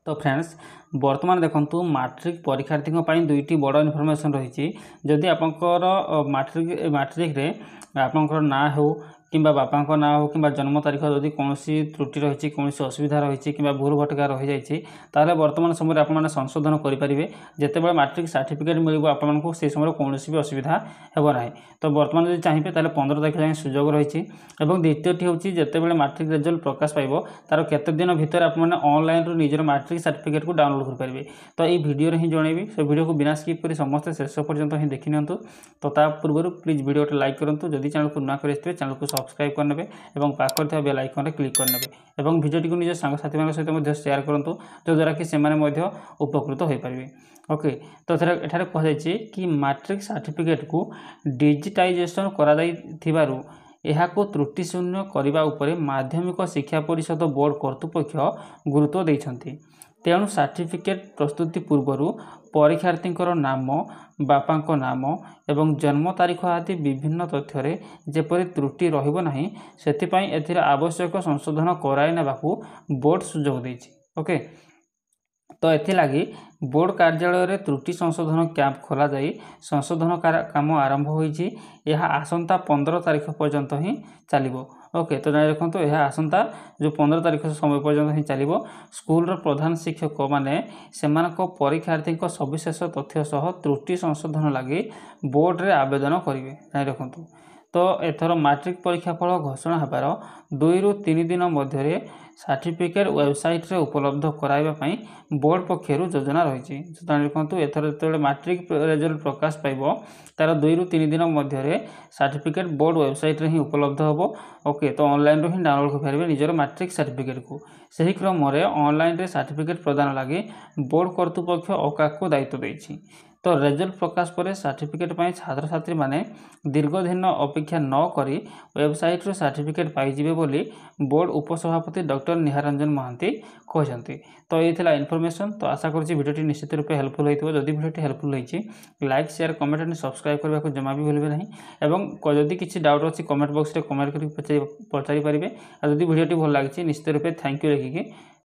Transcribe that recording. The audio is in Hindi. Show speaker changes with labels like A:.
A: तो फ्रेंड्स बर्तमान देखंतु मैट्रिक परीक्षार्थी ପାଇଁ दुईटी बड़ इनफॉरमेशन रही जदि आपंकर मैट्रिक रे आपंकर ना हो किंबा बापा ना हो कि जन्म तारीख जदि कौन त्रुटि रही कौन असुविधा रही कि भूल भटका रही जाए बर्तमान समय आप संशोधन करेंगे जितेबाला मैट्रिक सर्टिफिकेट मिल आपको से समय कौन भी असुविधा हेब ना। तो बर्तमान जब चाहिए 15 तारीख जाए सुजोग रही। द्वितीयटी हूँ जितेबाला मैट्रिक रिजल्ट प्रकाश पाइब तार केते दिन भितर आपने ऑनलाइन रू निजर मैट्रिक सर्टिफिकेट को डाउनलोड करेंगे। तो ये वीडियो ही जनइबी से वीडियो को बिना स्किप कर समस्त शेष पर्यंत ही देखि नियंतु। तो ता पूर्व प्लीज वीडियो लाइक करूँ जदि चैनल को नुआ कर चैनल को सब्सक्राइब करने और पाखर बेल आइकन रे क्लिक करने और वीडियो को निज सांगसाथी सहित शेयर करूँ जो द्वारा कि से उपकृत हो पारे। ओके तो एठारे कहुई कि मैट्रिक सर्टिफिकेट को डिजिटाइजेशन कर को त्रुटि शून्य करने उपरे माध्यमिक शिक्षा परिषद बोर्ड कर्तृपक्ष गुरुत्व देइछन्ति। तेणु सर्टिफिकेट प्रस्तुति पूर्वर परीक्षार्थी नाम बापा नाम एवं जन्म तारीख आदि विभिन्न तथ्य जेपरि त्रुटि रहिबो नाही सेथिपई एथिरे आवश्यक संशोधन कराई नेबाकू बोर्ड सुजोग देइछि। ओके तो एथिलागी बोर्ड कार्यालय रे त्रुटि संशोधन कैंप खोला जाई संशोधन काम आरंभ होईछि। यह आसंता 15 तारीख पर्यंत ही चलिबो। ओके तो जानि रखंतु यह आसंता जो 15 तारीख समय पर्यंत ही चलिबो। स्कूल रो प्रधान शिक्षक माने सेमानक परीक्षार्थी सविशेष तथ्य सह त्रुटि संशोधन लगी बोर्ड रे आवेदन करिवे। जानि रखंतु तो एथर मैट्रिक परीक्षा फल घोषणा होबार 2 ରୁ 3 दिन मध्य सर्टिफिकेट वेबसाइट रे उपलब्ध कराइबा पई बोर्ड पक्षरु योजना रही। जानि रखंतु एथर जो मैट्रिक रिजल्ट प्रकाश पाइब तार 2 ରୁ 3 दिन मध्य सर्टिफिकेट बोर्ड वेबसाइट रे ही उपलब्ध होबो। ओके तो ऑनलाइन रो ही डाउनलोड कर पारिबे निजर मैट्रिक सर्टिफिकेट को। सही क्रम रे ऑनलाइन रे सर्टिफिकेट प्रदान लगी बोर्ड कर्तृपक्ष ओका को दायित्व देइछि। तो रिजल्ट प्रकाश पर सर्टिफिकेट पाई छात्र छात्री माने दीर्घ दिन अपेक्षा न करी वेबसाइट रो सर्टिफिकेट पाई जिवे बोली बोर्ड उपसभापति डॉक्टर निहारंजन महांती कहते। तो ये थिला इनफॉरमेशन। तो आशा करूँ वीडियो निश्चित रूप हेल्पफुल होइतिबो। जदि वीडियो हेल्पफुल होइछि like share comment and subscribe करबा को जमा भी भूलिबे नहीं एवं जदि किछि डाउट अछि कमेंट बॉक्स रे कमेंट करि पचारि परिबे। आ जदि वीडियो भल लागिछि निश्चित रूप थैंक यू लिखिके